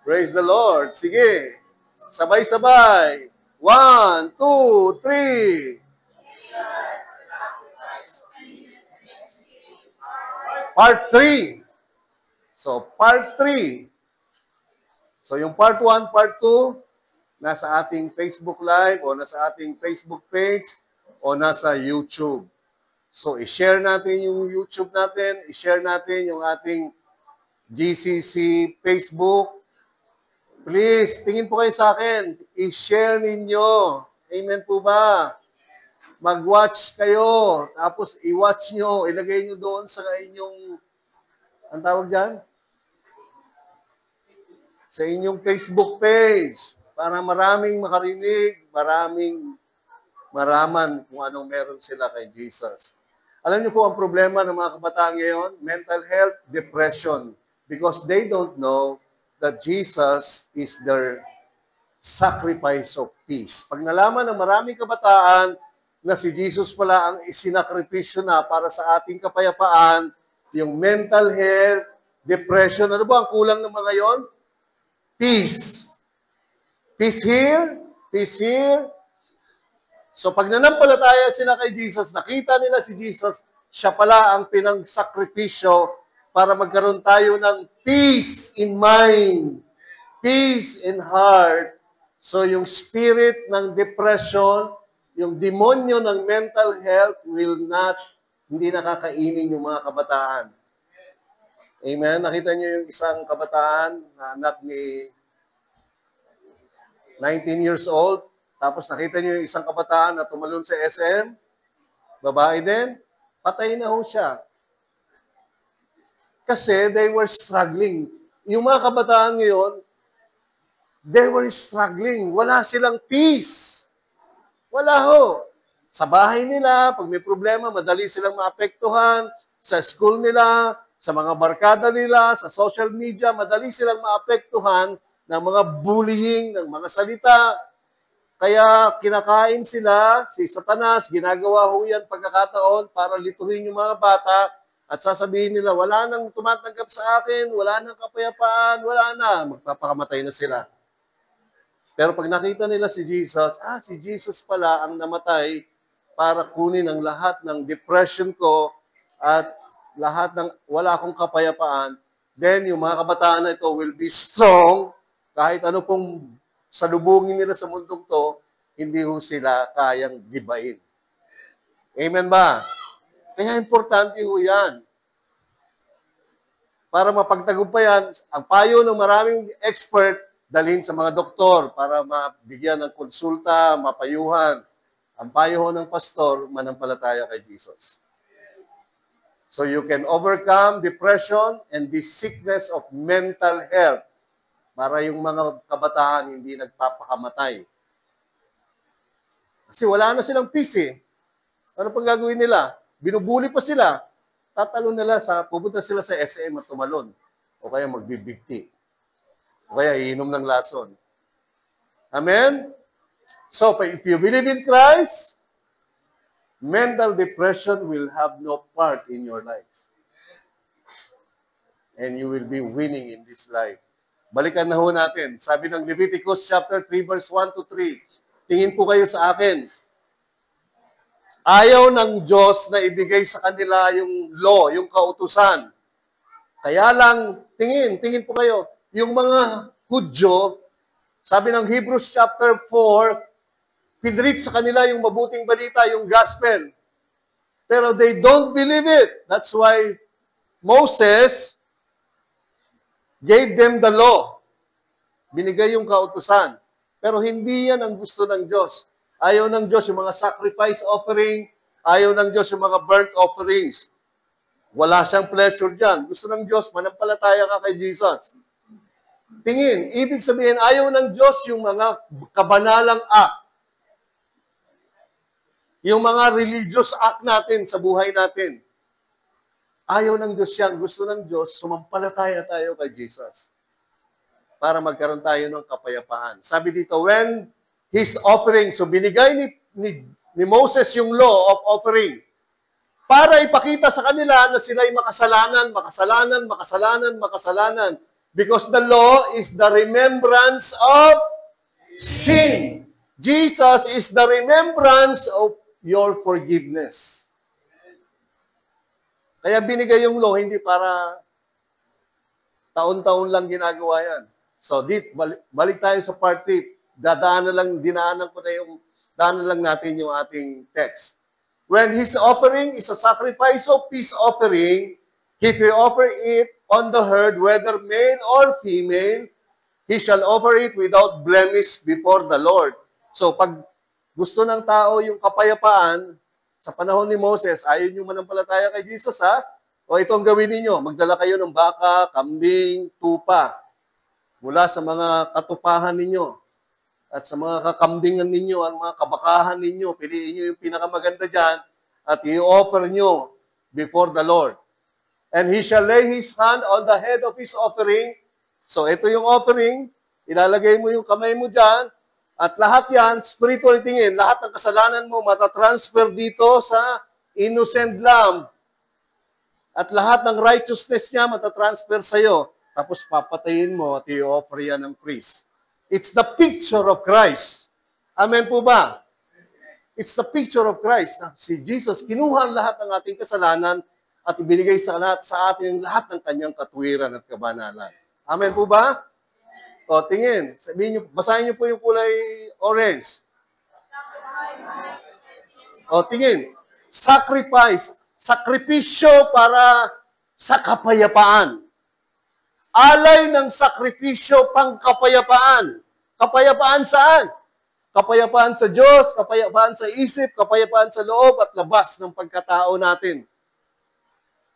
Praise the Lord. Sige. Sabay-sabay. 1, 2, 3. Part 3. So, part 3. So, yung part 1, part 2, nasa ating Facebook Live o nasa ating Facebook page o nasa YouTube. So, i-share natin yung YouTube natin, i-share natin yung ating GCC Facebook. Please, tingin po kayo sa akin. I-share ninyo. Amen po ba? Mag-watch kayo. Tapos i-watch nyo. Ilagay nyo doon sa inyong, ang tawag dyan? Sa inyong Facebook page. Para maraming makarinig, maraming maraman kung anong meron sila kay Jesus. Alam niyo po ang problema ng mga kabataan ngayon? Mental health, depression. Because they don't know that Jesus is their sacrifice of peace. Pag nalaman ng maraming kabataan na si Jesus pala ang isinakripisyo na para sa ating kapayapaan, yung mental health, depression, ano ba ang kulang ng mga yon? Peace. Peace here, peace here. So pag nanampalataya sila kay Jesus, nakita nila si Jesus, siya pala ang pinangsakripisyo para magkaroon tayo ng peace in mind, peace in heart. So yung spirit ng depression, yung demonyo ng mental health hindi nakakainin yung mga kabataan. Amen? Nakita niyo yung isang kabataan na anak ni 19 years old, tapos nakita niyo yung isang kabataan na tumalon sa SM, babae din, patay na ho siya. Kasi they were struggling. Yung mga kabataan ngayon, they were struggling. Wala silang peace. Wala ho. Sa bahay nila, pag may problema, madali silang maapektuhan. Sa school nila, sa mga barkada nila, sa social media, madali silang maapektuhan ng mga bullying, ng mga salita. Kaya kinakain sila, si Satanas, ginagawa ho yan pagkakataon para lituhin yung mga bata at sasabihin nila, wala nang tumatanggap sa akin, wala nang kapayapaan, wala na, magpapakamatay na sila. Pero pag nakita nila si Jesus, si Jesus pala ang namatay para kunin ang lahat ng depression ko at lahat ng wala akong kapayapaan, then yung mga kabataan na ito will be strong. Kahit ano pong salubungin nila sa mundong to, hindi ho sila kayang gibain. Amen ba? Kaya importante ho yan. Para mapagtagumpayan, ang payo ng maraming expert, dalhin sa mga doktor para mabigyan ng konsulta, mapayuhan. Ang payo ho ng pastor, manampalataya kay Jesus. So you can overcome depression and the sickness of mental health. Para yung mga kabataan hindi nagpapakamatay. Kasi wala na silang peace eh. Ano pang gagawin nila? Binubuli pa sila. Tatalon nila pupunta sila sa SM at tumalon. O kaya magbibigti. O kaya iinom ng lason. Amen? So, if you believe in Christ, mental depression will have no part in your life. And you will be winning in this life. Balikan na ho natin. Sabi ng Leviticus chapter 3 verse 1 to 3. Tingin po kayo sa akin. Ayaw ng Diyos na ibigay sa kanila yung law, yung kautusan. Kaya lang, tingin po kayo. Yung mga Hudyo, sabi ng Hebrews chapter 4, pinreach sa kanila yung mabuting balita, yung gospel. Pero they don't believe it. That's why Moses gave them the law. Binigay yung kautusan. Pero hindi yan ang gusto ng Diyos. Ayaw ng Diyos yung mga sacrifice offering. Ayaw ng Diyos yung mga burnt offerings. Wala siyang pleasure dyan. Gusto ng Diyos, manampalataya ka kay Jesus. Tingin, ibig sabihin, ayaw ng Diyos yung mga kabanalang act. Yung mga religious act natin sa buhay natin. Ayaw ng Diyos yan. Gusto ng Diyos, sumampalataya tayo kay Jesus para magkaroon tayo ng kapayapaan. Sabi dito, when His offering, so binigay ni Moses yung law of offering para ipakita sa kanila na sila'y makasalanan. Because the law is the remembrance of sin. Jesus is the remembrance of your forgiveness. Kaya binigay yung law, hindi para taon-taon lang ginagawa yan. So, balik tayo sa part 3. Dinaanan lang natin yung ating text. When his offering is a sacrifice of peace offering, if he offer it on the herd, whether male or female, he shall offer it without blemish before the Lord. So, pag gusto ng tao yung kapayapaan, sa panahon ni Moses, ayaw nyo manampalataya kay Jesus, ha? O ito ang gawin ninyo, magdala kayo ng baka, kambing, tupa, mula sa mga katupahan ninyo, at sa mga kakambingan ninyo, at mga kabakahan ninyo, piliin nyo yung pinakamaganda dyan, at i-offer nyo before the Lord. And he shall lay his hand on the head of his offering. So ito yung offering, ilalagay mo yung kamay mo dyan, at lahat yan, spiritual tingin, lahat ng kasalanan mo matatransfer dito sa innocent lamb. At lahat ng righteousness niya matatransfer sa'yo. Tapos papatayin mo at i-offer yan ng priest. It's the picture of Christ. Amen po ba? It's the picture of Christ. Si Jesus, kinuha lahat ng ating kasalanan at ibinigay sa atin lahat ng kanyang katwiran at kabanalan. Amen po ba? O, tingin. Sabihin niyo, basahin niyo po yung kulay orange. O, tingin. Sacrifice. Sakripisyo para sa kapayapaan. Alay ng sakripisyo pang kapayapaan. Kapayapaan saan? Kapayapaan sa Diyos, kapayapaan sa isip, kapayapaan sa loob at labas ng pagkatao natin.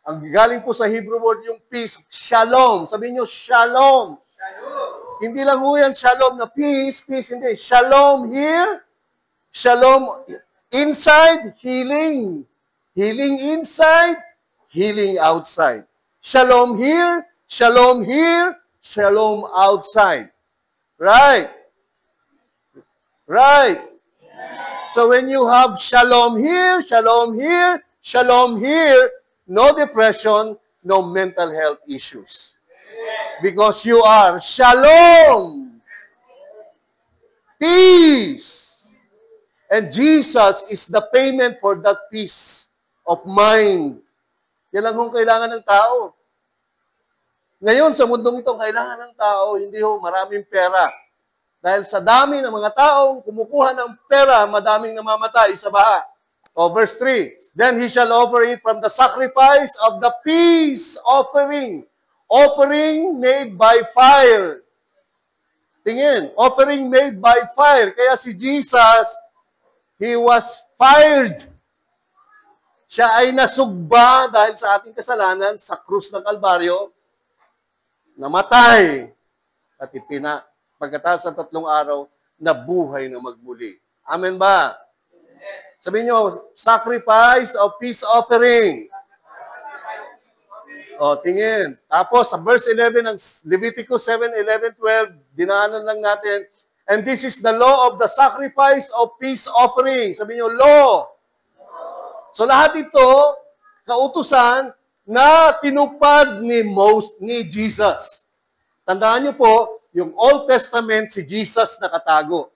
Ang galing po sa Hebrew word yung peace, shalom. Sabihin niyo, shalom. Shalom. Hindi lang ho yan shalom na peace, hindi. Shalom here, shalom inside, healing. Healing inside, healing outside. Shalom here, shalom here, shalom outside. Right? Right. So when you have shalom here, shalom here, shalom here, no depression, no mental health issues. Because you are shalom. Peace. And Jesus is the payment for that peace of mind. Yan lang kung kailangan ng tao. Ngayon, sa mundong ito, kailangan ng tao, hindi ho maraming pera. Dahil sa dami ng mga taong kumukuha ng pera, madaming namamatay sa baha. O, verse 3, then he shall offer it from the sacrifice of the peace offering. Offering made by fire. Tingin, offering made by fire. Kaya si Jesus, he was fired. Siya ay nasugba dahil sa ating kasalanan sa krus ng Kalbaryo, namatay, at pagkatapos ng 3 araw, nabuhay na magmuli. Amen ba? Sabihin nyo, sacrifice of peace offering. O, tingin. Tapos, sa verse 11 ng Leviticus 7, 11, 12, dinaanan lang natin, and this is the law of the sacrifice of peace offering. Sabihin nyo, law. So lahat ito, kautusan na tinupad ni Jesus. Tandaan niyo po, yung Old Testament, si Jesus nakatago.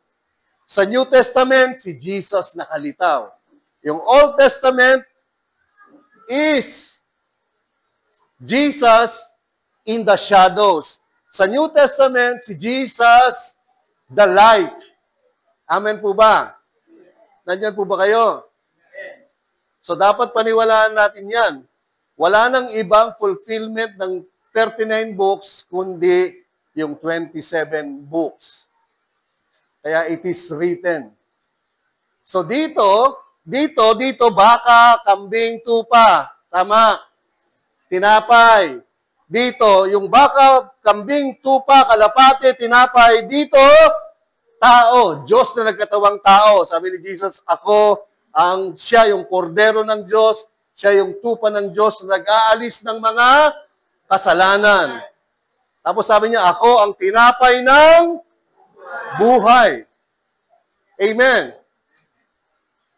Sa New Testament, si Jesus nakalitaw. Yung Old Testament is Jesus in the shadows. Sa New Testament, si Jesus the light. Amen po ba? Nandiyan po ba kayo? So, dapat paniwalaan natin yan. Wala nang ibang fulfillment ng 39 books, kundi yung 27 books. Kaya it is written. So, dito, baka, kambing, tupa. Tama. Tinapay. Dito, yung baka, kambing, tupa, kalapate, tinapay. Dito, tao. Diyos na nagkatawang tao. Sabi ni Jesus, siya yung kordero ng Diyos, siya yung tupa ng Diyos na nag-aalis ng mga kasalanan. Tapos sabi niya, ako ang tinapay ng buhay. Amen.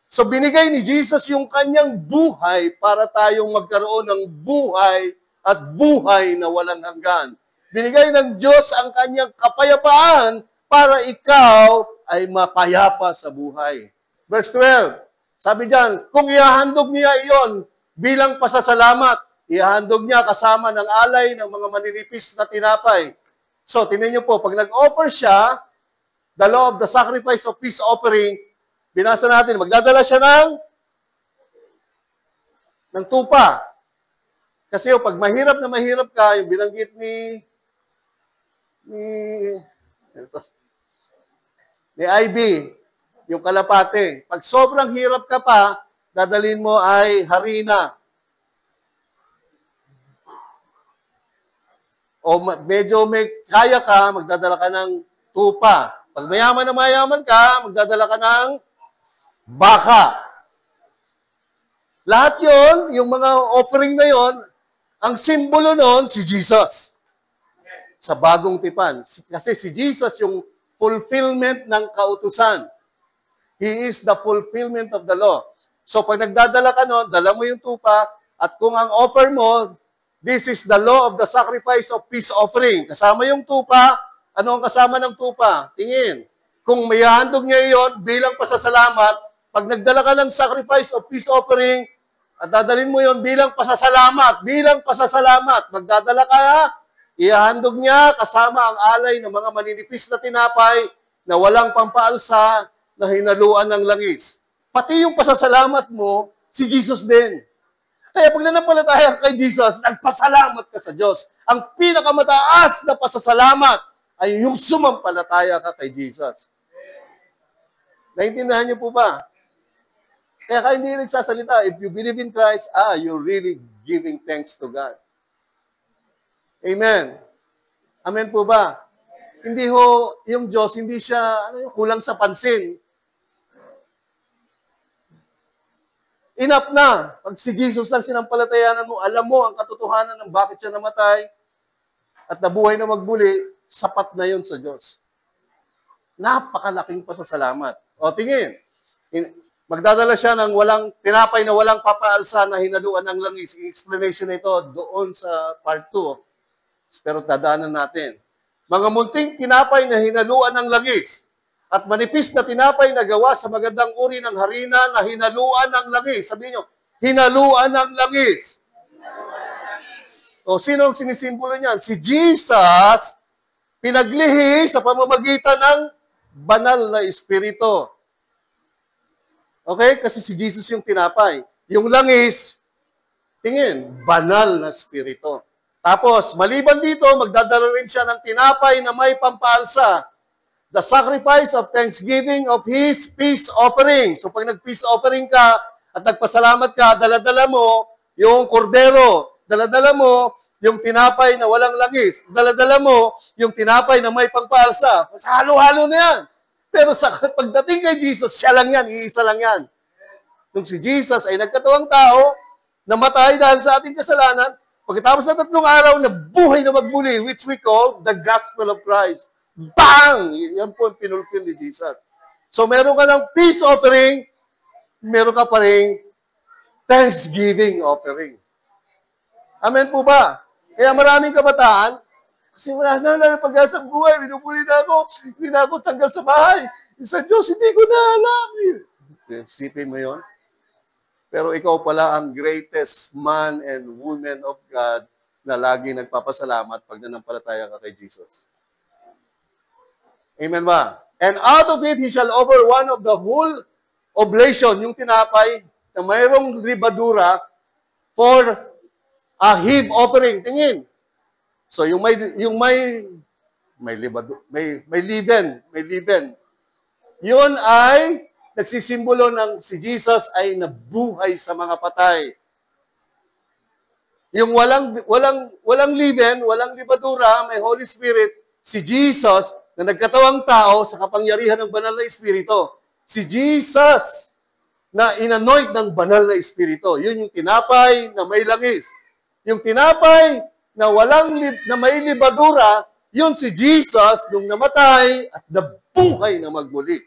So binigay ni Jesus yung kanyang buhay para tayong magkaroon ng buhay at buhay na walang hanggan. Binigay ng Diyos ang kanyang kapayapaan para ikaw ay mapayapa sa buhay. Verse 12, sabi diyan, kung ihahandog niya iyon bilang pasasalamat, ihahandog niya kasama ng alay ng mga maninipis na tinapay. So, tingnan niyo po, pag nag-offer siya, the law of the sacrifice of peace offering, binasa natin, magdadala siya ng tupa. Kasi pag mahirap na mahirap ka, yung binanggit ni Ivy, yung kalapate. Pag sobrang hirap ka pa, dadalhin mo ay harina. O medyo may kaya ka, magdadala ka ng tupa. Pag mayaman na mayaman ka, magdadala ka ng baka. Lahat yon, yung mga offering na yon, ang simbolo nun, si Jesus. Sa bagong tipan. Kasi si Jesus yung fulfillment ng kautusan. He is the fulfillment of the law. So pag nagdadala ka nun, dala mo yung tupa, at kung ang offer mo, this is the law of the sacrifice of peace offering. Kasama yung tupa, ano ang kasama ng tupa? Tingin. Kung may handog niya iyon bilang pasasalamat, pag nagdala ka ng sacrifice of peace offering, at dadalhin mo yon bilang pasasalamat, magdadala ka, ihahandog niya kasama ang alay ng mga maninipis na tinapay na walang pampaalsa na hinaluan ng langis. Pati yung pasasalamat mo, si Jesus din. Kaya pag nanampalataya kay Jesus, nagpasalamat ka sa Diyos. Ang pinakamataas na pasasalamat ay yung sumampalataya ka kay Jesus. Naintindihan niyo po ba? Kaya kayo hindi nagsasalita, if you believe in Christ, you're really giving thanks to God. Amen. Amen po ba? Hindi ho, yung Diyos, hindi siya kulang sa pansin. Enough na. Pag si Jesus lang sinampalatayanan mo, alam mo ang katotohanan ng bakit siya namatay at nabuhay na magbuli, sapat na yun sa Diyos. Napakalaking pasasalamat. O, tingin. Magdadala siya ng tinapay na walang papaalsa na hinaluan ng langis. I-explanation ito doon sa part 2. Pero dadaanan natin. Mga munting tinapay na hinaluan ng langis at manipis na tinapay na gawa sa magandang uri ng harina na hinaluan ng langis. Sabihin nyo, hinaluan ng langis. O sino ang sinisimbolo niyan? Si Jesus, pinaglihi sa pamamagitan ng banal na espiritu. Okay? Kasi si Jesus yung tinapay. Yung langis, tingin, banal na espiritu. Tapos, maliban dito, magdadala rin siya ng tinapay na may pampaalsa. The sacrifice of thanksgiving of His peace offering. So, pag nag-peace offering ka at nagpasalamat ka, daladala mo yung kordero. Daladala mo yung tinapay na walang langis. Daladala mo yung tinapay na may pampaalsa. Halo-halo na yan. Pero pagdating kay Jesus, siya lang yan, iisa lang yan. Nung si Jesus ay nagkatawang tao, namatay dahil sa ating kasalanan, pagkatapos na 3 araw, nabuhay na magbuli, which we call the gospel of Christ. Bang! Yan po ang pinulfill ni Jesus. So meron ka ng peace offering, meron ka pa rin thanksgiving offering. Amen po ba? Kaya maraming kabataan, kasi wala na pag-asa buhay, binubuli na ako, hindi na ako tanggal sa bahay. Sa Diyos, hindi ko na alam. Sipin mo yun? Pero ikaw pala ang greatest man and woman of God na lagi nagpapasalamat pag nanampalataya ka kay Jesus. Amen ba? And out of it, he shall offer one of the whole oblation, yung tinapay na mayroong ribadura for a heave offering. Tingin. So yung may leaven. Yun ay nagsisimbolo ng si Jesus ay nabuhay sa mga patay. Yung walang leaven, walang libadura, may Holy Spirit, si Jesus na nagkatawang tao sa kapangyarihan ng banal na Espiritu. Si Jesus na inanoint ng banal na Espiritu. Yun yung tinapay na may langis. Yung tinapay na may libadura, yun si Jesus nung namatay at nabuhay na magbuli.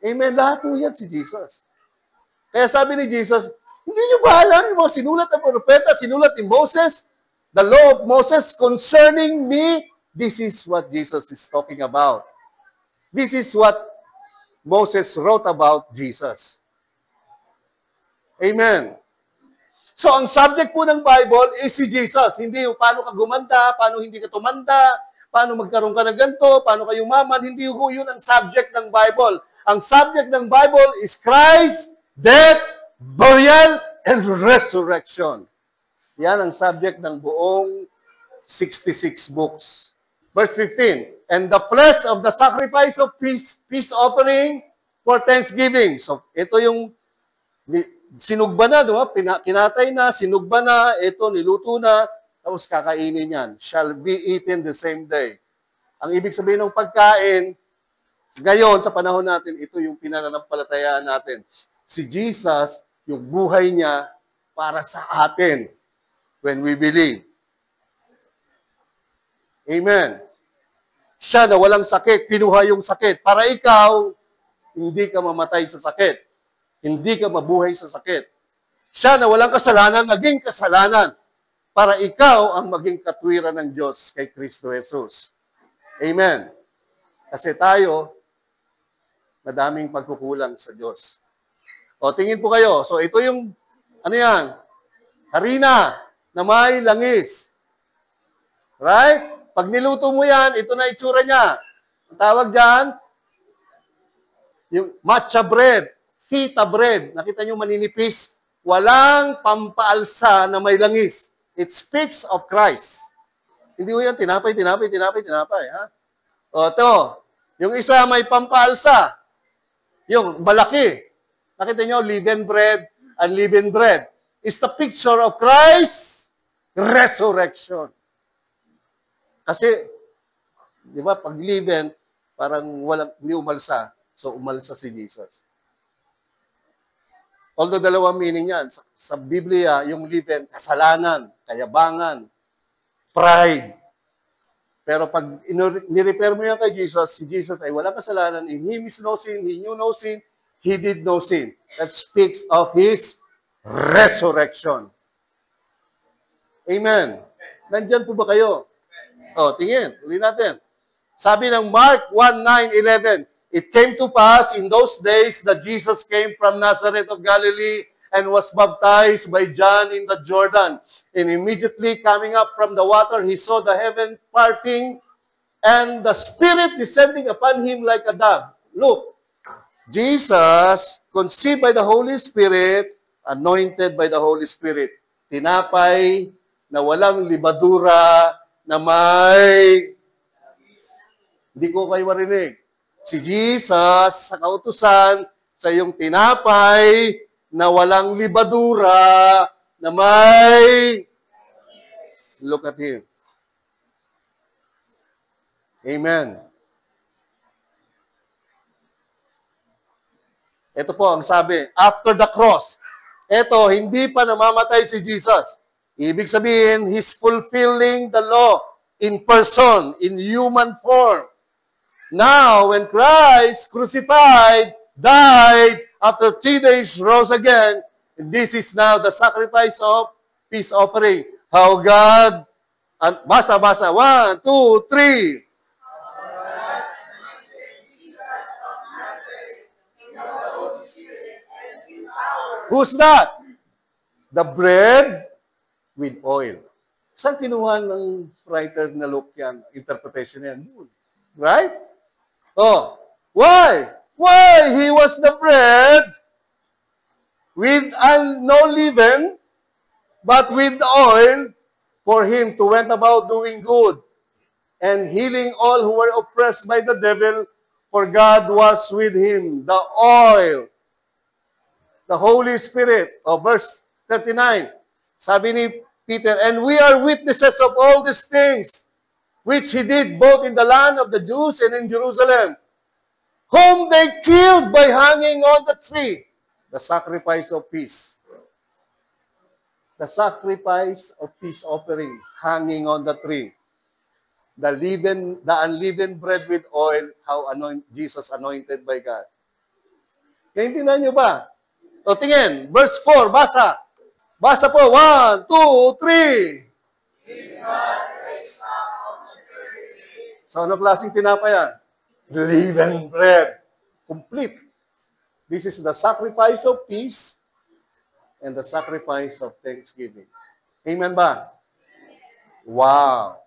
Amen. Lahat yan si Jesus. Kaya sabi ni Jesus, hindi nyo ba alam yung mga sinulat ng propeta, sinulat ni Moses, the law of Moses concerning me. This is what Jesus is talking about. This is what Moses wrote about Jesus. Amen. So, ang subject po ng Bible is si Jesus. Hindi yung paano ka gumanda, paano hindi ka tumanda, paano magkaroon ka ng ganito, paano ka yumaman. Hindi po yun ang subject ng Bible. Ang subject ng Bible is Christ, death, burial, and resurrection. Yan ang subject ng buong 66 books. Verse 15, and the flesh of the sacrifice of peace offering for thanksgiving. So, ito yung sinugba na, diba? Kinatay na, sinugba na, ito, niluto na, tapos kakainin yan. Shall be eaten the same day. Ang ibig sabihin ng pagkain, ngayon, sa panahon natin, ito yung pinananampalatayaan natin. Si Jesus, yung buhay niya para sa atin when we believe. Amen. Siya na walang sakit, kinuha yung sakit. Para ikaw, hindi ka mamatay sa sakit. Hindi ka mabuhay sa sakit. Siya na walang kasalanan, naging kasalanan para ikaw ang maging katwiran ng Diyos kay Kristo Jesus. Amen. Kasi tayo, madaming pagkukulang sa Diyos. O, tingin po kayo. So, ito yung, ano yan? Harina na may langis. Right? Pag niluto mo yan, ito na itsura niya. Ang tawag dyan, yung matcha bread. Fita bread, nakita nyo maninipis, walang pampaalsa na may langis. It speaks of Christ. Hindi ko yan, tinapay. Ha? O, ito, yung isa may pampaalsa. Yung malaki. Nakita nyo, leavened bread, unleavened bread. It's the picture of Christ's resurrection. Kasi, di ba, pag leaven, parang walang, hindi umalsa. So, umalsa si Jesus. Although dalawang meaning yan. Sa Biblia, yung leaven, kasalanan, kayabangan, pride. Pero pag nirepair mo yan kay Jesus, si Jesus ay walang kasalanan. In Him is no sin, He knew no sin, He did no sin. That speaks of His resurrection. Amen. Nandyan po ba kayo? O, tingin. Uli natin. Sabi ng Mark 1:9-11, it came to pass in those days that Jesus came from Nazareth of Galilee and was baptized by John in the Jordan. And immediately coming up from the water, he saw the heaven parting and the Spirit descending upon him like a dove. Look, Jesus, conceived by the Holy Spirit, anointed by the Holy Spirit. Tinapay na walang libadura na may... Hindi ko kayo marinig. Si Jesus, sa kautusan, sa iyong tinapay na walang libadura, na may... Look at Him. Amen. Ito po ang sabi, after the cross. Ito, hindi pa namamatay si Jesus. Ibig sabihin, He's fulfilling the law in person, in human form. Now, when Christ crucified, died, after 3 days rose again, this is now the sacrifice of peace offering. How God, basa. 1, 2, 3. Who's that? The bread with oil. Saan kinuha ng writer na Luke yan? Interpretation yan. Right? Oh, why? Why He was the bread with no leaven, but with oil, for Him to went about doing good and healing all who were oppressed by the devil, for God was with Him. The oil, the Holy Spirit. Oh, verse 39. Sabi ni Peter, and we are witnesses of all these things, which He did both in the land of the Jews and in Jerusalem, whom they killed by hanging on the tree. The sacrifice of peace. The sacrifice of peace offering, hanging on the tree. The unleavened bread with oil, how Jesus anointed by God. Naintindihan niyo ba? O tingin, verse 4, basa. Basa po, 1, 2, 3. So, ano klaseng tinapay yan? Living bread. Complete. This is the sacrifice of peace and the sacrifice of thanksgiving. Amen ba? Wow.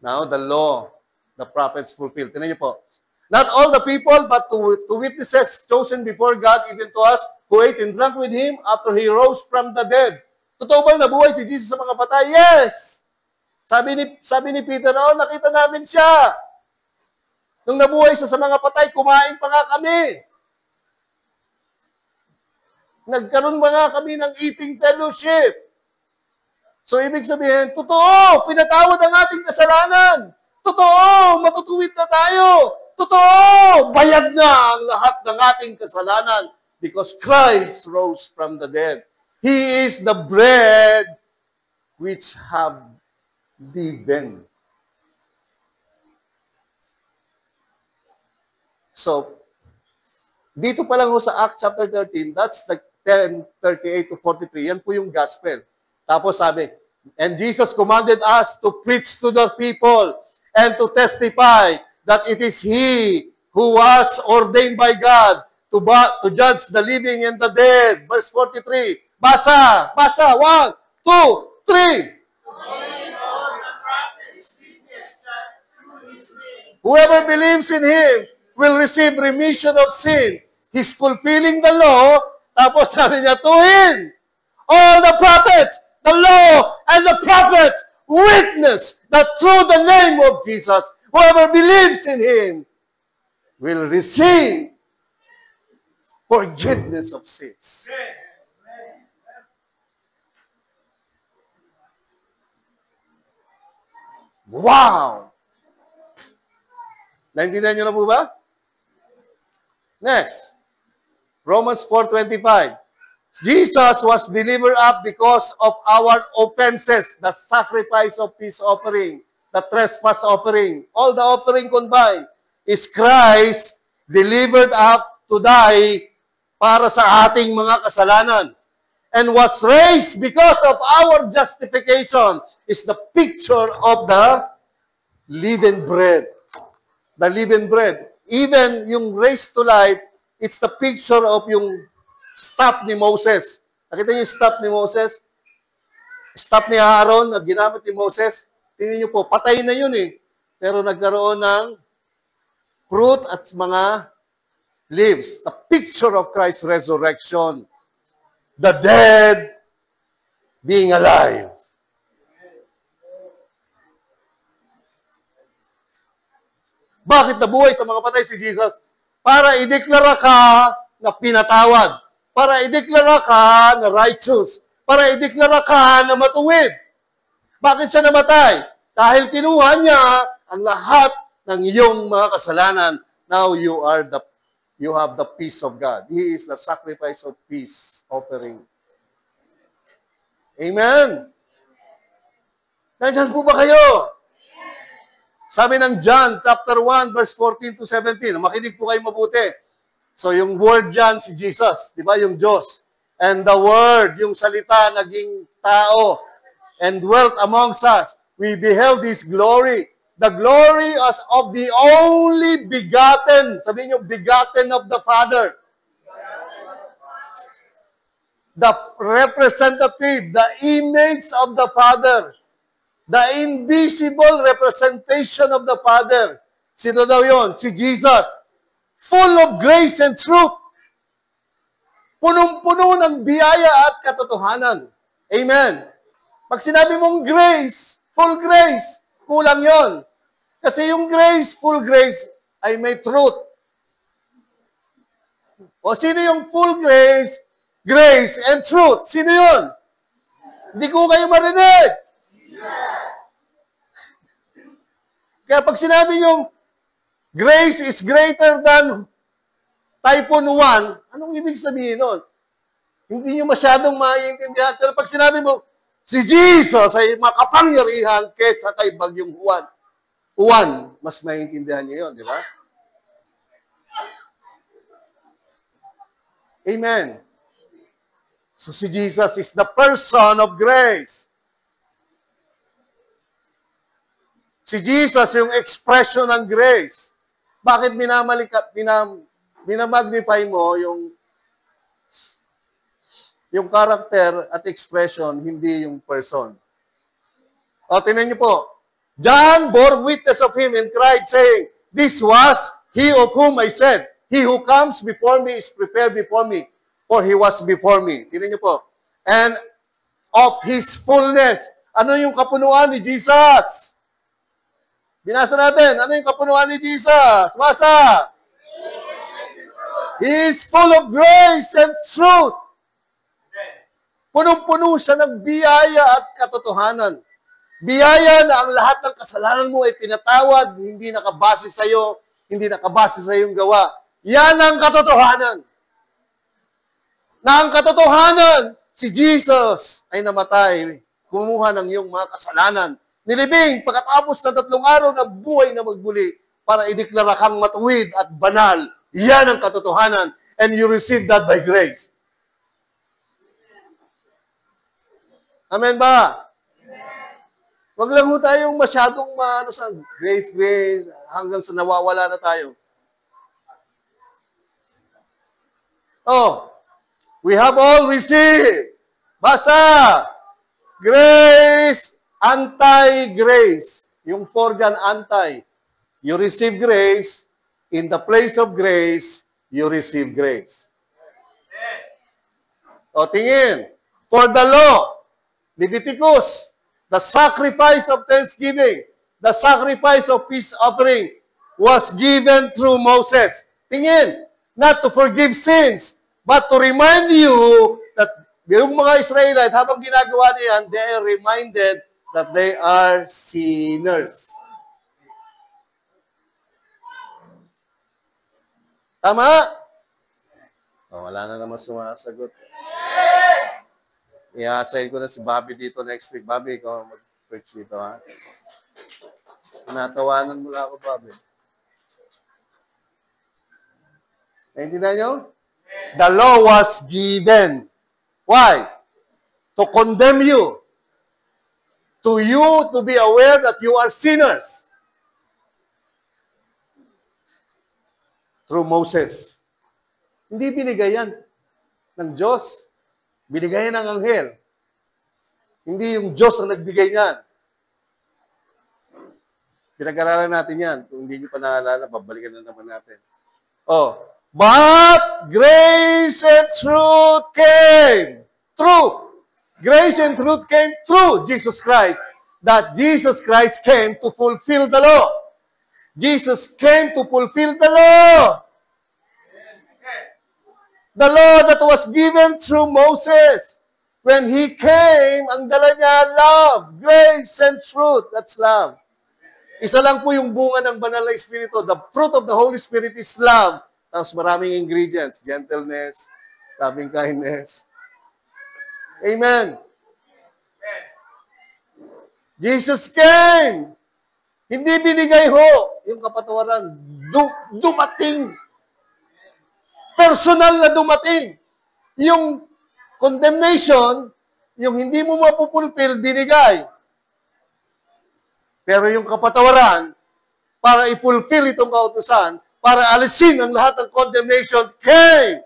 Now, the law, the prophets fulfilled. Tingnan niyo po. Not all the people, but to witnesses chosen before God, even to us, who ate and drank with Him after He rose from the dead. Totoo bang nabuhay si Jesus sa mga patay? Yes! Sabi ni Peter, nakita namin siya. Nung nabuhay siya sa mga patay, kumain pa nga kami. Nagkaroon ba nga kami ng eating fellowship? So, ibig sabihin, totoo, pinatawad ang ating kasalanan. Totoo, matutuwid na tayo. Totoo, bayad na ang lahat ng ating kasalanan because Christ rose from the dead. He is the bread which have given. So, dito pa lang sa Acts chapter 13, that's the 10:38 to 43. Yan po yung gospel. Tapos sabi, and Jesus commanded us to preach to the people and to testify that it is He who was ordained by God to judge the living and the dead. Verse 43. Basa! 1, 2, 3. Whoever believes in Him will receive remission of sin. He's fulfilling the law. Tapos sabi niya, to Him, all the prophets, the law, and the prophets witness that through the name of Jesus, whoever believes in Him will receive forgiveness of sins. Wow! Naintindihan niyo na po ba? Next. Romans 4:25. Jesus was delivered up because of our offenses, the sacrifice of peace offering, the trespass offering, all the offering combined, is Christ delivered up to die para sa ating mga kasalanan, and was raised because of our justification, is the picture of the living bread. The living bread. Even yung raised to life, it's the picture of yung staff ni Moses. Nakita niyo yung staff ni Moses? Staff ni Aaron na ginamit ni Moses. Tingnan niyo po, patay na yun eh. Pero nagkaroon ng fruit at mga leaves. The picture of Christ's resurrection. The dead being alive. Bakit nabuhay sa mga patay si Jesus? Para ideklara ka na pinatawad. Para ideklara ka na righteous. Para ideklara ka na matuwid. Bakit siya namatay? Dahil kinuha niya ang lahat ng iyong mga kasalanan. Now you have the peace of God. He is the sacrifice of peace offering. Amen? Nandiyan po ba kayo? Sabi ng John, chapter 1, verse 14 to 17. Makinig po kayo mabuti. So, yung word dyan, si Jesus. Di ba? Yung Diyos. And the word, yung salita, naging tao. And dwelt amongst us. We beheld His glory. The glory as of the only begotten. Sabihin nyo, begotten of the Father. The representative, the image of the Father. The invisible representation of the Father. Sino daw yon? Si Jesus. Full of grace and truth. Punong-puno ng biyaya at katotohanan. Amen. Pag sinabi mong grace, full grace, kulang yon. Kasi yung grace, full grace, ay may truth. O sino yung full grace, grace and truth? Sino yun? Hindi ko kayo marinig. Kaya pag sinabi nyo, grace is greater than typhoon 1, anong ibig sabihin nun? Hindi nyo masyadong maiintindihan. Pero pag sinabi mo, si Jesus ay makapangyarihan kesa kay Bagyong Juan, mas maiintindihan nyo yun, di ba? Amen. So si Jesus is the person of grace. Si Jesus, yung expression ng grace. Bakit minamagnify mo yung character at expression, hindi yung person? O, tingnan niyo po. John bore witness of him and cried, saying, "This was he of whom I said, He who comes before me is prepared before me, for he was before me." Tingnan niyo po. And of his fullness. Ano yung kapunuan ni Jesus? Binasa natin. Ano yung kapunuan ni Jesus? Basa! He is full of grace and truth. Punong-puno siya ng biyaya at katotohanan. Biyaya na ang lahat ng kasalanan mo ay pinatawad, hindi nakabase sa iyo, hindi nakabase sa iyong gawa. Yan ang katotohanan. Na ang katotohanan, si Jesus ay namatay, kumuha ng iyong mga kasalanan. Nilibing pagkatapos ng 3 araw na buhay na magbuli para ideklara kang matuwid at banal. Yan ang katotohanan. And you receive that by grace. Amen ba? Wag lang ho tayong masyadong sa grace, hanggang sa nawawala na tayo. Oh, we have all received. Basa! Grace, anti-grace. Yung for dyan, anti. You receive grace, in the place of grace, you receive grace. O, tingin. For the law, Leviticus, the sacrifice of thanksgiving, the sacrifice of peace offering was given through Moses. Tingin, not to forgive sins, but to remind you that yung mga Israelite, habang ginagawa niyan, they are reminded that they are sinners. Tama? Oh, wala na naman sumasagot. I-assign ko na si Bobby dito next week. Bobby, ikaw mag-preach dito, ha? Natawanan mo lang ako, Bobby. Naintindihan nyo? The law was given. Why? To condemn you. To you to be aware that you are sinners. Through Moses. Hindi binigay yan ng Diyos. Binigay ng anghel. Hindi yung Diyos ang nagbigay niyan. Pinag-aralan natin yan. Kung hindi nyo pa naalala, babalikan na naman natin. Oh, but grace and truth came. True. Grace and truth came through Jesus Christ. That Jesus Christ came to fulfill the law. Jesus came to fulfill the law. The law that was given through Moses. When he came, ang dala niya, love, grace, and truth. That's love. Isa lang po yung bunga ng banal na Espiritu. The fruit of the Holy Spirit is love. Tapos maraming ingredients. Gentleness, loving kindness. Amen. Jesus came. Hindi binigay ho yung kapatawaran. Dumating. Personal na dumating. Yung condemnation, yung hindi mo mapupulpil, binigay. Pero yung kapatawaran, para ipulfill itong kautusan, para alisin ang lahat ng condemnation, came.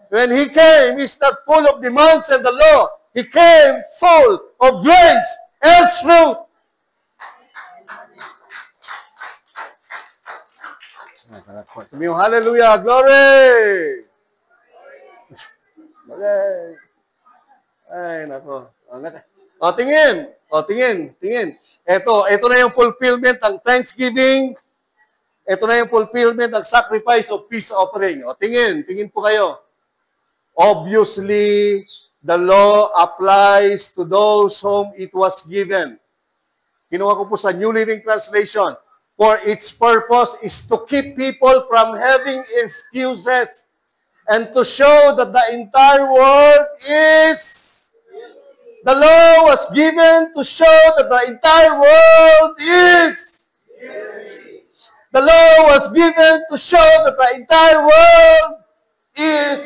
When he came, he's not full of demands and the law. He came full of grace and truth. Sabi yung hallelujah, glory! Okay. Ay, nako. O, tingin. O, tingin. Ito na yung fulfillment ng thanksgiving. Ito na yung fulfillment ng sacrifice of peace offering. O, tingin po kayo. Obviously, the law applies to those whom it was given. Kinuha ko po sa New Living Translation. For its purpose is to keep people from having excuses and to show that the entire world is... The law was given to show that the entire world is... The law was given to show that the entire world is...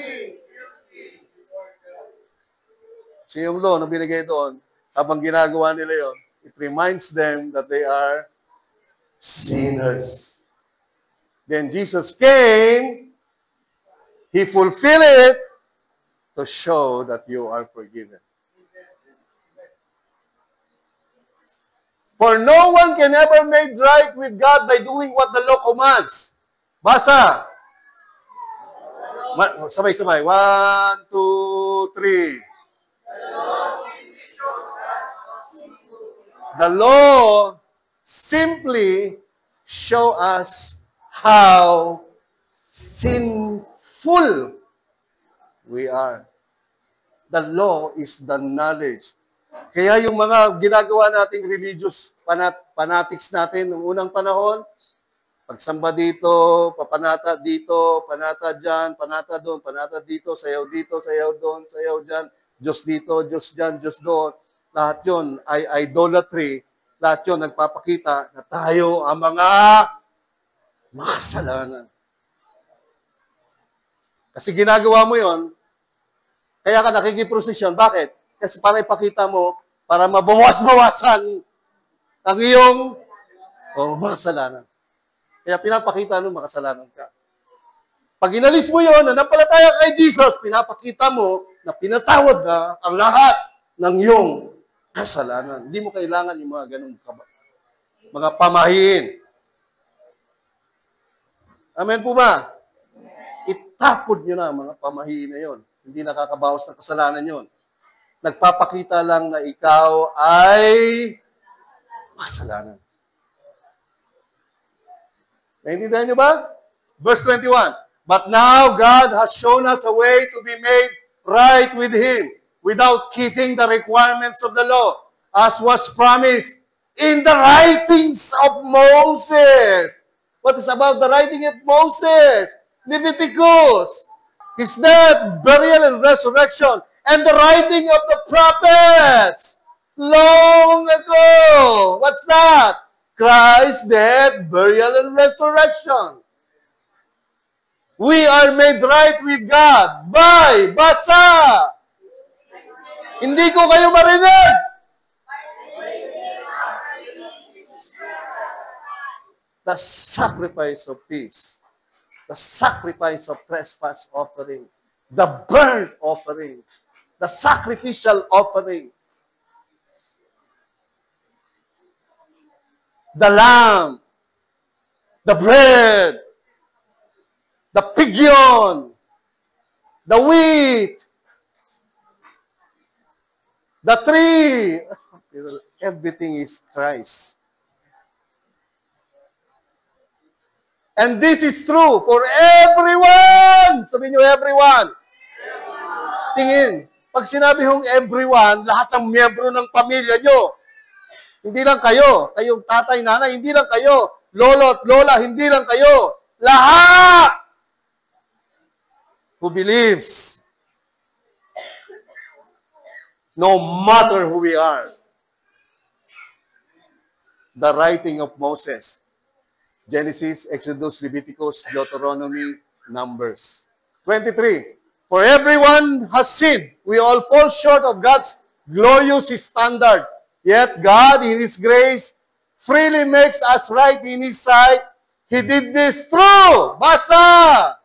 So yung law na binigay doon, habang ginagawa nila yon, it reminds them that they are sinners. Then Jesus came, He fulfilled it to show that you are forgiven. For no one can ever make right with God by doing what the law commands. Basa. Sabay-sabay. 1, 2, 3. The law simply show us how sinful we are. The law is the knowledge. Kaya yung mga ginagawa nating religious fanatics natin noong unang panahon, pagsamba dito, papanata dito, panata dyan, panata doon, panata dito, sayaw doon, sayaw dyan, Diyos dito, Diyos dyan, Diyos doon. Lahat yun ay idolatry. Lahat yun nagpapakita na tayo ang mga makasalanan. Kasi ginagawa mo yon, kaya ka nakikiprosesyon. Bakit? Kasi para ipakita mo, para mabawas-bawasan ang iyong makasalanan. Kaya pinapakita nung makasalanan ka. Pag inalis mo yon, nanampalataya kay Jesus, pinapakita mo na pinatawad na ang lahat ng iyong kasalanan. Hindi mo kailangan yung mga ganung mga pamahiin. Amen po ba? Itapod nyo na ang mga pamahiin na yon. Hindi nakakabawas ng kasalanan yon. Nagpapakita lang na ikaw ay kasalanan. Naintindihan nyo ba? Verse 21. But now God has shown us a way to be made right with Him without keeping the requirements of the law, as was promised in the writings of Moses. What is about the writing of Moses? Leviticus. His death, burial, and resurrection, and the writing of the prophets long ago. What's that? Christ's death, burial, and resurrection. We are made right with God by, basa. Hindi ko kayo marinig. The sacrifice of peace. The sacrifice of trespass offering. The burnt offering. The sacrificial offering. The lamb. The bread. The pigyon. The wheat. The tree. Everything is Christ. And this is true for everyone. Sabihin nyo, everyone. Tingin. Pag sinabi hong everyone, lahat ng miyembro ng pamilya nyo. Hindi lang kayo. Kayong tatay, nanay, hindi lang kayo. Lolo at lola, hindi lang kayo. Lahat who believes, no matter who we are. The writing of Moses. Genesis, Exodus, Leviticus, Deuteronomy, Numbers. 23. For everyone has sinned. We all fall short of God's glorious standard. Yet God, in His grace, freely makes us right in His sight. He did this through. Basa!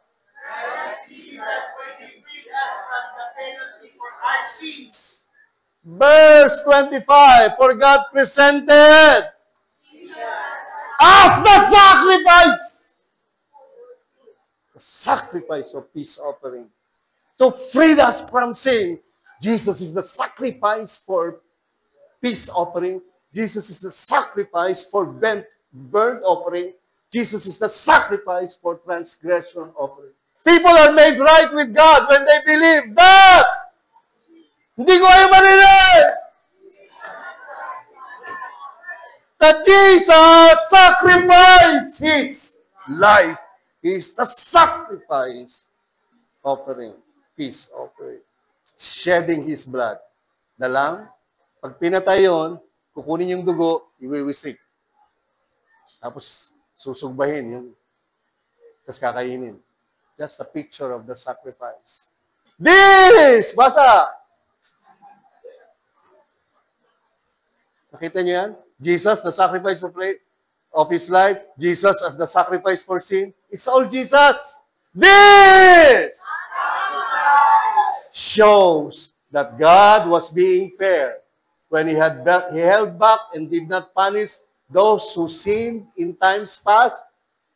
Verse 25. For God presented as the sacrifice of peace offering, to free us from sin. Jesus is the sacrifice for peace offering. Jesus is the sacrifice for burnt offering. Jesus is the sacrifice for transgression offering. People are made right with God when they believe that. Hindi ko kayo marinig. That Jesus sacrificed His life. He is the sacrifice offering, peace offering. Shedding His blood. The lamb, pag pinatay yun, kukunin yung dugo, iwiwisik. Tapos susugbahin yung, tapos kakainin. Just a picture of the sacrifice. This! Basa! Nakita niyo yan? Jesus, the sacrifice of His life. Jesus as the sacrifice for sin. It's all Jesus. This shows that God was being fair when He held back and did not punish those who sinned in times past,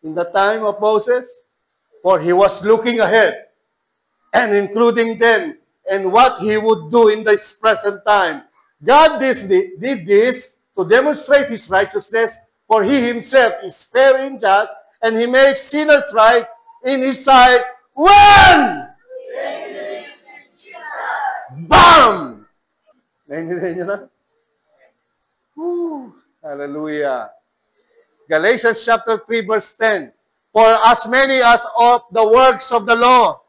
in the time of Moses, for He was looking ahead and including them and what He would do in this present time. God did this to demonstrate His righteousness, for He Himself is fair and just, and He makes sinners right in His sight when? Bam! Naintindihan nyo na? Woo! Hallelujah. Galatians chapter 3 verse 10. For as many as of the works of the law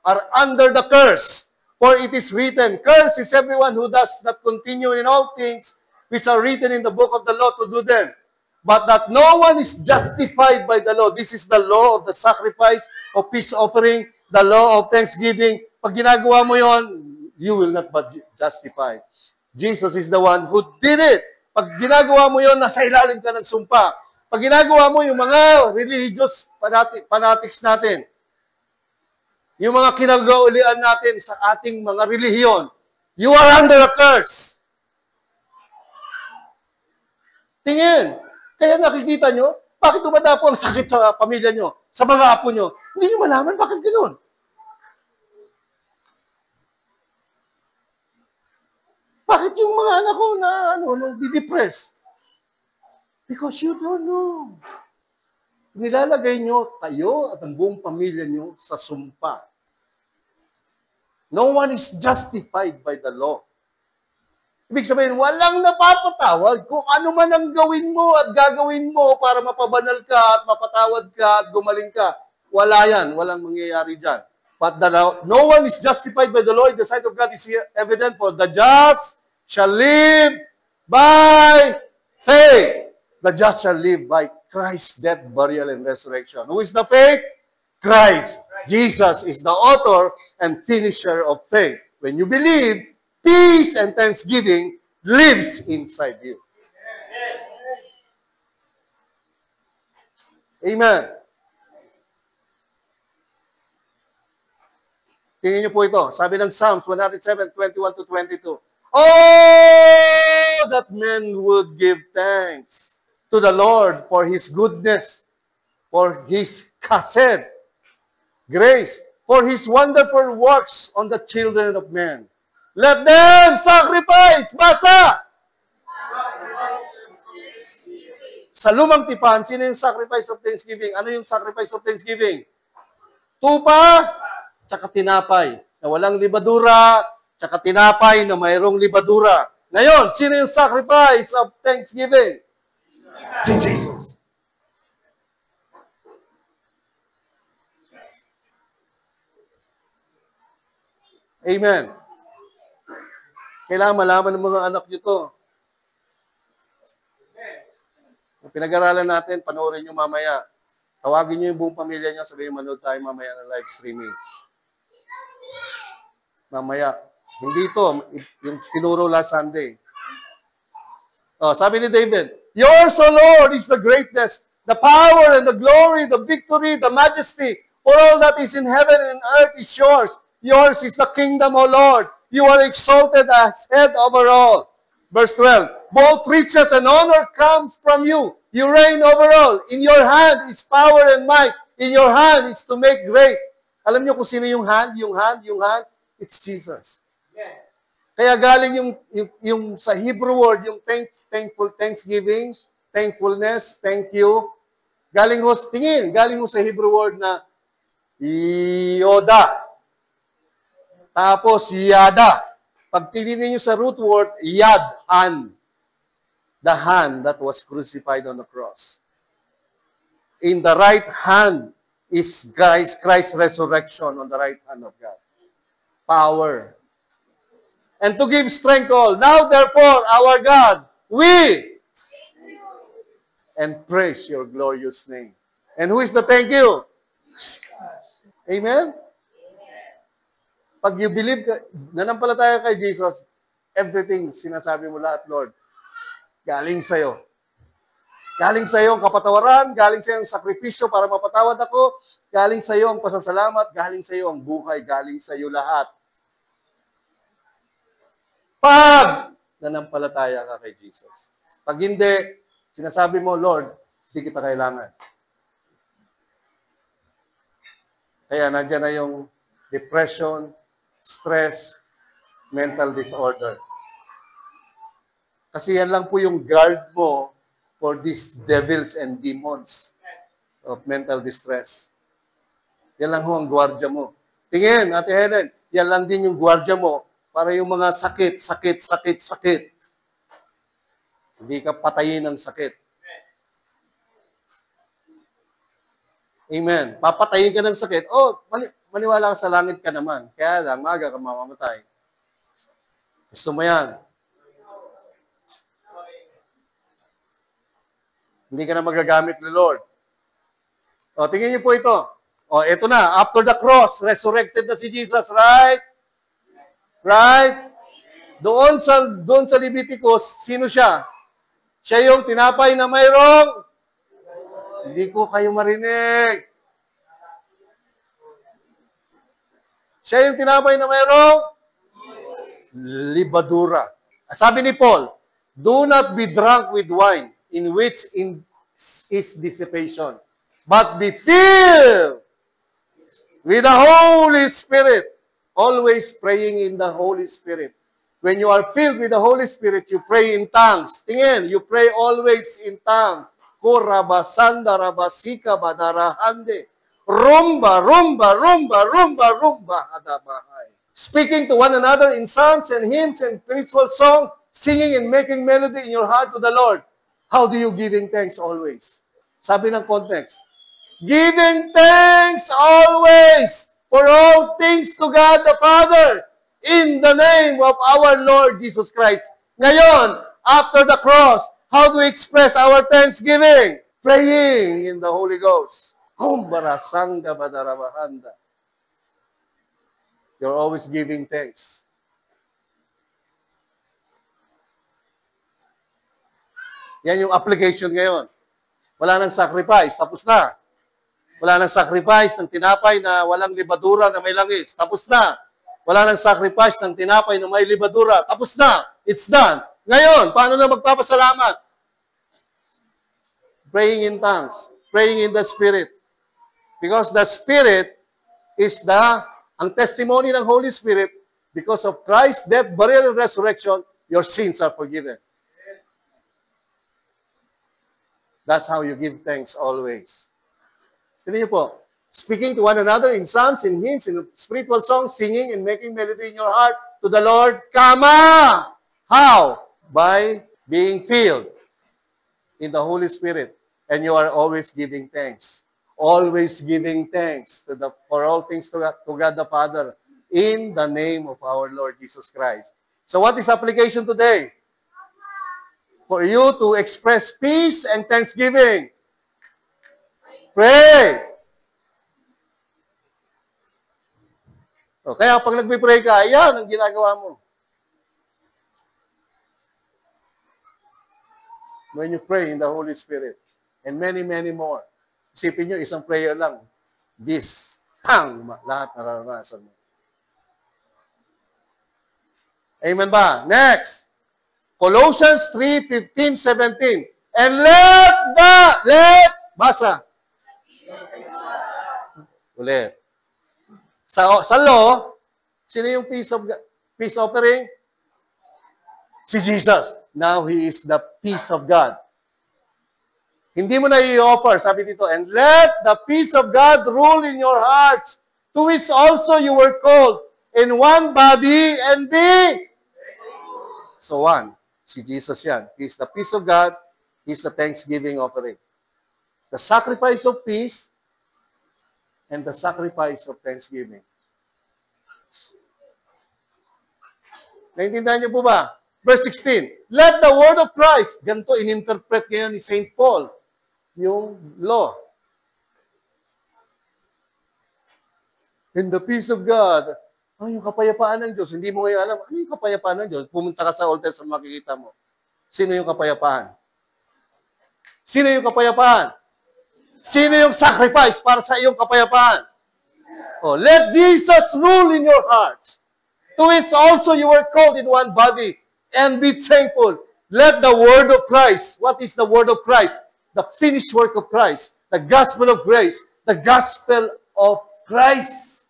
are under the curse, for it is written, cursed is everyone who does not continue in all things which are written in the book of the law to do them. But that no one is justified by the law. This is the law of the sacrifice of peace offering, the law of thanksgiving. Pag ginagawa mo yon, you will not be justified. Jesus is the one who did it. Pag ginagawa mo yon, nasa ilalim ka ng sumpa. Pag ginagawa mo yung mga religious fanatics natin, yung mga kinagaulian natin sa ating mga relihiyon, you are under a curse. Tingin. Kaya nakikita nyo, bakit dumadapo ang sakit sa pamilya nyo, sa mga apo nyo? Hindi nyo malaman bakit ganoon. Bakit yung mga anak ko na nadi-depress? Because you don't know. Nilalagay nyo kayo at ang buong pamilya nyo sa sumpa. No one is justified by the law. Ibig sabihin, walang napapatawad kung ano man ang gawin mo at gagawin mo para mapabanal ka at mapatawad ka at gumaling ka. Wala yan. Walang mangyayari dyan. But no one is justified by the law in the sight of God is evident, for the just shall live by faith. The just shall live by Christ's death, burial, and resurrection. Who is the faith? Christ. Jesus is the author and finisher of faith. When you believe, peace and thanksgiving lives inside you. Amen. Tingnan niyo po ito. Sabi ng Psalms 107:21-22. Oh, that men would give thanks to the Lord for His goodness, for His chesed, grace, for His wonderful works on the children of men. Let them sacrifice. Basa! Sa lumang tipan, sino yung sacrifice of thanksgiving? Ano yung sacrifice of thanksgiving? Tupa, tsaka tinapay na walang libadura, tsaka tinapay na mayroong libadura. Ngayon, sino yung sacrifice of thanksgiving? Si Jesus. Amen. Kailangan malaman ng mga anak nyo to. Yung pinag-aralan natin, panoorin nyo mamaya. Tawagin nyo yung buong pamilya nyo, sabihin manood tayo mamaya ng live streaming. Mamaya. Hindi ito, yung tinuro last Sunday. Oh, sabi ni David, yours, O Lord, is the greatness, the power and the glory, the victory, the majesty, for all that is in heaven and earth is yours. Yours is the kingdom, O Lord. You are exalted as head over all. Verse 12, both riches and honor comes from you. You reign over all. In your hand is power and might. In your hand is to make great. Alam niyo kung sino yung hand? Yung hand? It's Jesus. Kaya galing yung sa Hebrew word, yung thanksgiving, thankfulness, thank you. Galing ho sa Hebrew word na Yoda. Tapos, yada. Pag tinignan nyo sa root word, yad, hand. The hand that was crucified on the cross. In the right hand is Christ's resurrection on the right hand of God. Power. And to give strength to all. Now, therefore, our God, we and praise your glorious name. And who is the thank you? Amen? Pag you believe, nanampalataya kay Jesus, everything, sinasabi mo lahat, Lord. Galing sa'yo. Galing sa'yo ang kapatawaran, galing sa'yo ang sakripisyo para mapatawad ako, galing sa'yo ang pasasalamat, galing sa'yo ang buhay, galing sa'yo lahat. Pag nanampalataya ka kay Jesus. Pag hindi, sinasabi mo, Lord, hindi kita kailangan. Kaya nandiyan na yung depression, stress, mental disorder. Kasi yan lang po yung guard mo for these devils and demons of mental distress. Yan lang ho ang gwardiya mo. Tingin, Ate Helen, yan lang din yung gwardiya mo para yung mga sakit. Hindi ka patayin ng sakit. Amen. Papatayin ka ng sakit. Oh, maniwala ka sa langit ka naman. Kaya lang, maaga ka mamamatay. Gusto mo yan. Hindi ka na magagamit ni Lord. O, tingnan niyo po ito. O, ito na. After the cross, resurrected na si Jesus, right? Right? Doon sa Leviticus, sino siya? Siya yung tinapay na mayroong. Hindi ko kayo marinig. Siya yung tinapay na mayroong libadura. Sabi ni Paul, do not be drunk with wine, in which is dissipation, but be filled with the Holy Spirit, always praying in the Holy Spirit. When you are filled with the Holy Spirit, you pray in tongues. Tingin, you pray always in tongues. Kurabasanda rabasika badarahande. Rumba, rumba, rumba, rumba, rumba, adabahay. Speaking to one another in psalms and hymns and spiritual songs, singing and making melody in your heart to the Lord. How do you giving thanks always? Sabi ng context, giving thanks always for all things to God the Father in the name of our Lord Jesus Christ. Ngayon, after the cross, how do we express our thanksgiving? Praying in the Holy Ghost. Kumbarasanga badarabahanda. You're always giving thanks. Yan yung application ngayon. Wala nang sacrifice, tapos na. Wala nang sacrifice ng tinapay na walang libadura na may langis, tapos na. Wala nang sacrifice ng tinapay na may libadura, tapos na. It's done. Ngayon, paano na magpapasalamat? Praying in tongues, praying in the Spirit. Because the Spirit is ang testimony ng Holy Spirit, because of Christ's death, burial, and resurrection, your sins are forgiven. That's how you give thanks always. Tignan niyo po, speaking to one another in psalms, in hymns, in spiritual songs, singing and making melody in your heart to the Lord. Kama! How? By being filled in the Holy Spirit. And you are always giving thanks. Always giving thanks for all things to God the Father in the name of our Lord Jesus Christ. So what is application today? For you to express peace and thanksgiving. Pray. O, kaya pag nagpipray ka, yan ang ginagawa mo. When you pray in the Holy Spirit. And many, many more. Isipin nyo, isang prayer lang. This, lahat nararanasan mo. Amen ba? Next. Colossians 3:15-17. And basa. Ulit. Sa law, sino yung peace offering? Si Jesus. Now He is the peace of God. Hindi mo na i-offer, sabi dito, and let the peace of God rule in your hearts, to which also you were called, in one body, and be. So one, si Jesus yan. He is the peace of God, He is the thanksgiving offering. The sacrifice of peace, and the sacrifice of thanksgiving. Naintindihan niyo po ba? Verse 16, let the word of Christ, ganito in-interpret ngayon ni St. Paul, yung law. In the peace of God, yung kapayapaan ng Diyos, hindi mo ngayon alam, ano yung kapayapaan ng Diyos? Pumunta ka sa Old Testament, makikita mo. Sino yung kapayapaan? Sino yung kapayapaan? Sino yung sacrifice para sa iyong kapayapaan? Oh, let Jesus rule in your hearts, to which also you were called in one body, and be thankful. Let the word of Christ, what is the word of Christ? The finished work of Christ, the gospel of grace, the gospel of Christ,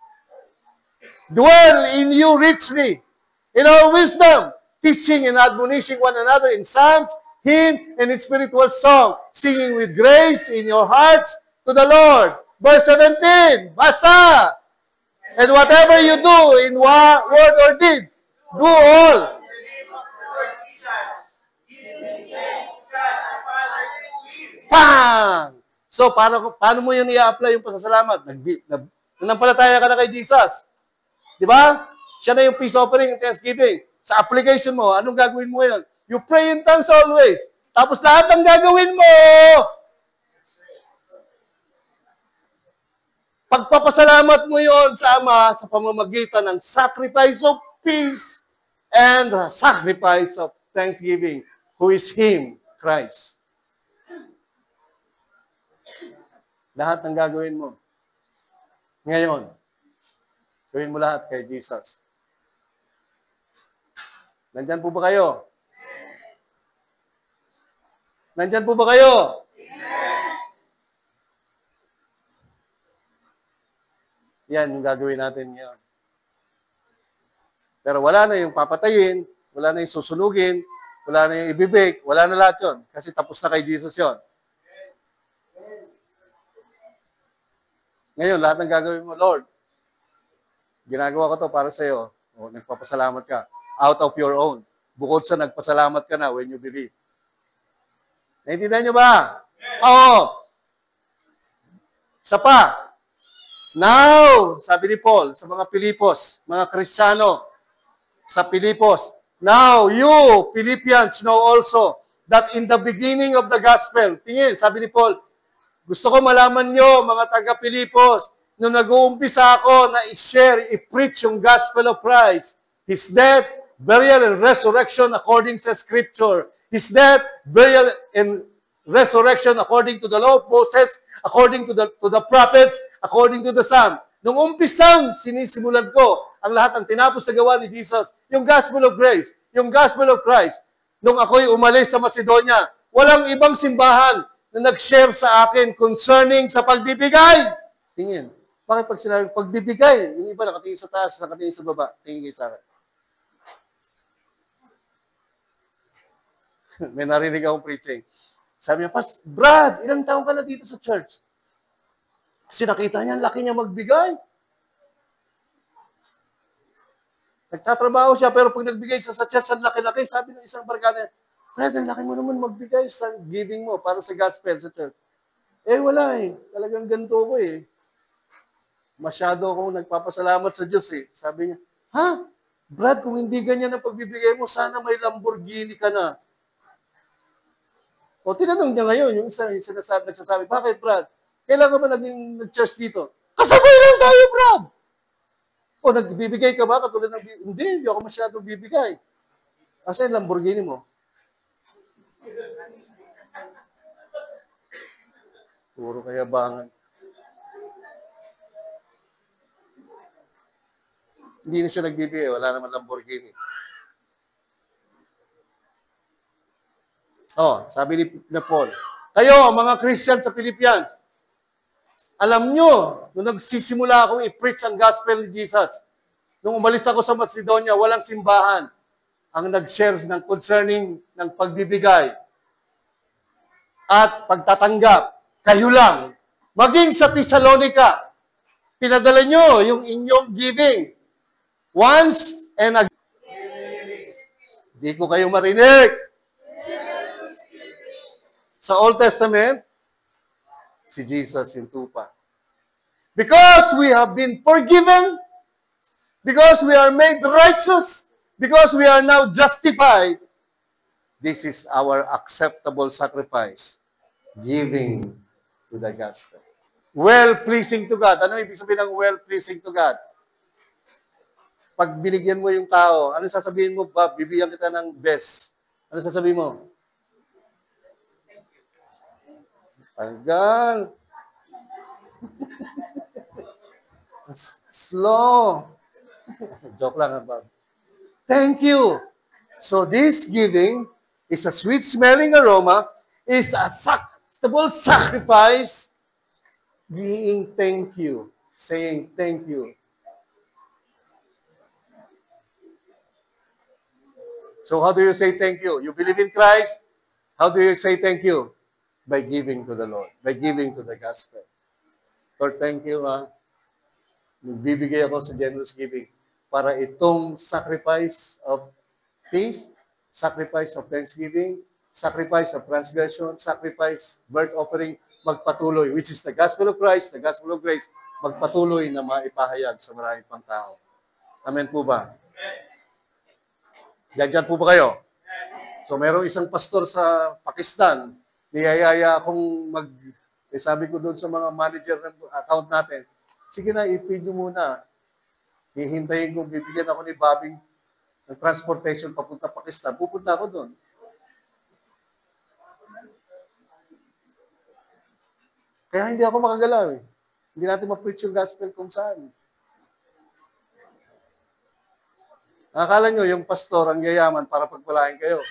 dwell in you richly, in our wisdom, teaching and admonishing one another in psalms, hymn, and in spiritual song, singing with grace in your hearts to the Lord. Verse 17, basa! And whatever you do in word or deed, do all. Bang! So, paano mo yun i-apply yung pasasalamat? Nanampalataya ka na kay Jesus. Di ba? Siya na yung peace offering and thanksgiving. Sa application mo, anong gagawin mo ngayon? You pray in tongues always. Tapos lahat ng gagawin mo, pagpapasalamat mo yon sa Ama sa pamamagitan ng sacrifice of peace and sacrifice of thanksgiving, who is Him, Christ. Lahat ng gagawin mo. Ngayon, gawin mo lahat kay Jesus. Nandyan po ba kayo? Nandyan po ba kayo? Yan yung gagawin natin ngayon. Pero wala na yung papatayin, wala na yung susunugin, wala na yung ibibig, wala na lahat yun. Kasi tapos na kay Jesus yun. Ngayon, lahat ng gagawin mo, Lord, ginagawa ko to para sa iyo. O, nagpapasalamat ka. Out of your own. Bukod sa nagpasalamat ka na when you believe. Naintindihan nyo ba? Oo. Isa pa. Now, sabi ni Paul sa mga Pilipos, mga Kristiyano sa Pilipos, now you, Philippians, know also that in the beginning of the gospel, tingin, sabi ni Paul, gusto ko malaman nyo, mga taga-Pilipos, nung nag-uumpisa ako na i-share, i-preach yung gospel of Christ, His death, burial, and resurrection according sa Scripture. His death, burial, and resurrection according to the law of Moses, according to the prophets, according to the Psalm. Nung umpisang sinisimulan ko ang lahat ng tinapos na gawa ni Jesus, yung gospel of grace, yung gospel of Christ, nung ako'y umalis sa Macedonia, walang ibang simbahan na nag-share sa akin concerning sa pagbibigay. Tingin, bakit pag sinabi pagbibigay, yung iba nakatingin sa taas, nakatingin sa baba, tingin kayo sa akin. May narinig akong preaching. Sabi niya, Brad, ilang taon ka na dito sa church? Kasi nakita niya, laki niya magbigay. Nagtatrabaho siya, pero pag nagbigay siya sa church, ang laki-laki. Sabi ng isang barkada, Brad, ang laki mo naman magbigay sa giving mo para sa gospel sa church. Eh, wala eh. Talagang ganito ko eh. Masyado akong nagpapasalamat sa Diyos eh. Sabi niya, ha? Brad, kung hindi ganyan ang pagbibigay mo, sana may Lamborghini ka na. O, tinanong niya ngayon, yung isa nagsasabi, bakit, Brad? Kailan ka ba naging nag-church dito? Kasabay lang tayo, Brad! O, nagbibigay ka ba? Katulad ng, hindi ako masyadong bibigay. Kasi Lamborghini mo. Puro kayabangan. Hindi na siya nagbibigay, wala naman Lamborghini. Oh, sabi ni Paul, kayo, mga Christian sa Philippians, alam nyo, nung nagsisimula akong i-preach ang gospel ni Jesus, nung umalis ako sa Macedonia, walang simbahan ang nag-share ng concerning ng pagbibigay at pagtatanggap. Kayo lang. Maging sa Thessalonica, pinadala nyo yung inyong giving. Once and again. Hindi ko kayo marinig. Sa Old Testament, si Jesus yung tupa. Because we have been forgiven, because we are made righteous, because we are now justified, this is our acceptable sacrifice, giving to the gospel. Well-pleasing to God. Ano ibig sabihin ng well-pleasing to God? Pag binigyan mo yung tao, ano sasabihin mo? Bibigyan kita ng best. Ano sasabihin mo? Tanggal. Slow. Joke lang, Bob. Thank you. So this giving is a sweet-smelling aroma, is a acceptable sacrifice, being thank you, saying thank you. So how do you say thank you? You believe in Christ? How do you say thank you? By giving to the Lord, by giving to the gospel. Lord, thank you. Nagbibigay ako sa generous giving para itong sacrifice of peace, sacrifice of thanksgiving, sacrifice of transgression, sacrifice, burnt offering, magpatuloy, which is the gospel of Christ, the gospel of grace, magpatuloy na maipahayag sa maraming pang tao. Amen po ba? Diyan po ba kayo? So, merong isang pastor sa Pakistan, niyayaya akong sabi ko doon sa mga manager ng account natin, sige na, i-feed nyo muna. Hihintayin ko, bibigyan ako ni Bobby ng transportation papunta Pakistan. Pupunta ako doon. Kaya hindi ako makagalaw eh. Hindi natin ma-preach yung gospel kung saan. Akala nyo, yung pastor ang yayaman para pagpalain kayo.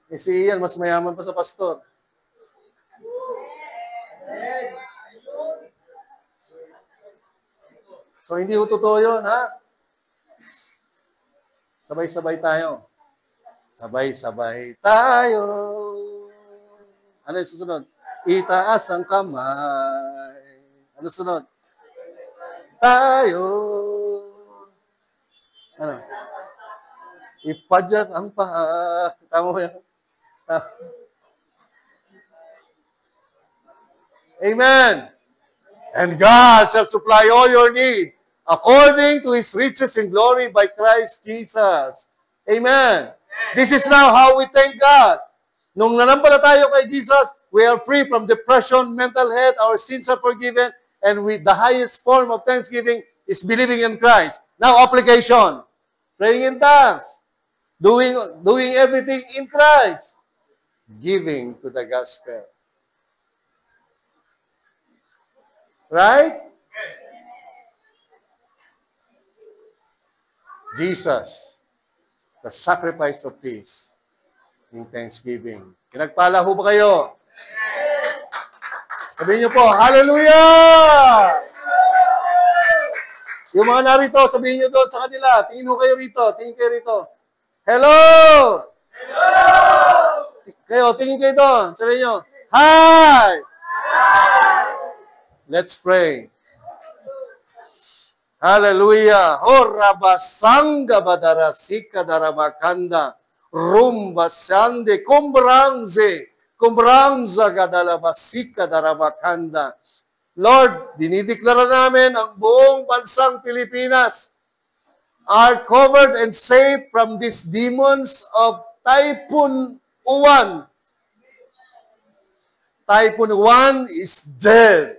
Eh si Ian, mas mayaman pa sa pastor. So, hindi ho totoo yun, ha? Sabay-sabay tayo. Sabay-sabay tayo. Ano yung susunod? Itaas ang kamay. Ano sunod? Tayo. Ano? Ipadyak ang paa. Tama mo yan? Amen. And God shall supply all your need according to His riches in glory by Christ Jesus. Amen. This is now how we thank God. Nung nanampalataya kay Jesus, we are free from depression, mental health, our sins are forgiven, and the highest form of thanksgiving is believing in Christ. Now, application. Praying in tongues. Doing everything in Christ. Giving to the gospel. Right? Jesus, the sacrifice of peace in thanksgiving. Pinagpala ho ba kayo? Sabihin niyo po, hallelujah! Yung mga narito, sabihin niyo doon sa kanila, tingin ho kayo rito, tingin kayo rito. Hello! Hello! Kayo, tingin kayo doon, sabihin niyo, hi! Hi! Let's pray. Hallelujah. Horabasanga badarasika darabakanda. Rumbasande kumbranza gadalabasika darabakanda. Lord, dinideklara namin ang buong bansang Pilipinas are covered and safe from these demons of Typhoon Uwan. Typhoon Uwan is dead.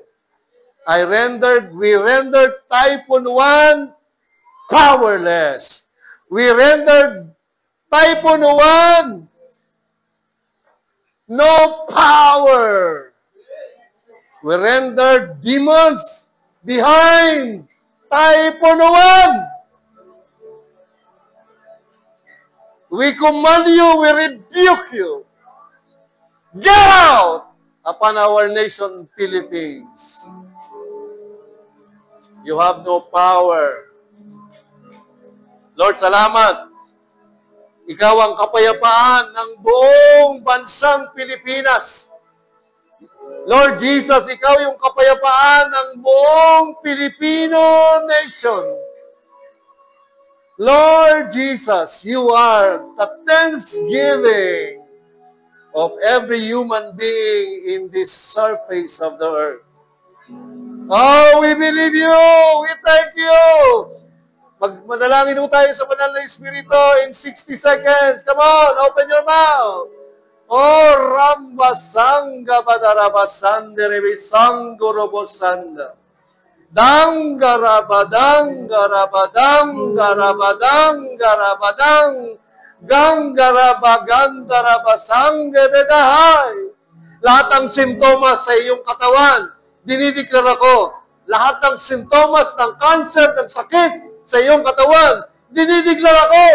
We rendered Typhoon Uwan powerless. We rendered Typhoon Uwan no power. We rendered demons behind Typhoon Uwan. We command you, we rebuke you. Get out upon our nation, Philippines. You have no power. Lord, salamat. Ikaw ang kapayapaan ng buong bansang Pilipinas. Lord Jesus, ikaw yung kapayapaan ng buong Filipino nation. Lord Jesus, you are the thanksgiving of every human being in this surface of the earth. Oh, we believe you. We thank you. Manalangin po tayo sa banal na Espiritu in 60 seconds. Come on, open your mouth. Oh, Rambasanga Badarabasande Rebisango Robosanda. Dangarabadang, garabadang, garabadang, garabadang, Ganggaraba, gandaraba, sanggebedahay. Lahat ng simptomas sa iyong katawan, dinideklara ko. Lahat ng simptomas ng cancer, ng sakit sa iyong katawan, dinideklara ko.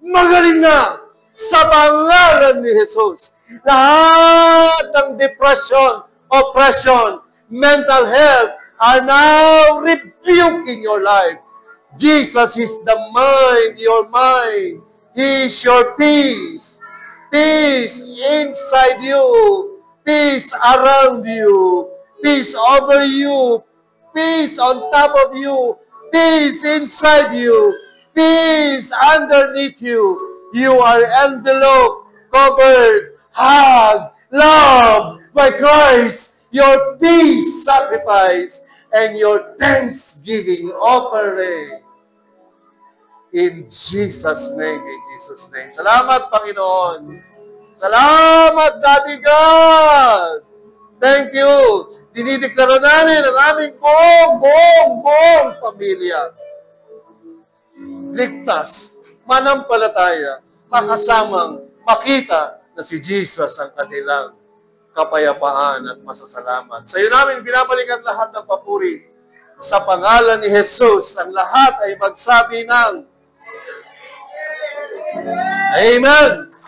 Magaling na sa pangalan ni Jesus. Lahat ng depression, oppression, mental health are now rebuked in your life. Jesus is the mind, your mind. He is your peace. Peace inside you. Peace around you. Peace over you. Peace on top of you. Peace inside you. Peace underneath you. You are enveloped, covered, hugged, loved by Christ. Your peace sacrifice and your thanksgiving offering. In Jesus' name, in Jesus' name. Salamat, Panginoon. Salamat, Daddy God. Thank you. Dinideklara namin ang aming buong pamilya. Ligtas, manampalataya, makasamang makita na si Jesus ang kanilang kapayapaan at masasalamat. Sa iyo namin binabalik ang lahat ng papuri. Sa pangalan ni Jesus, ang lahat ay magsabi ng Amen!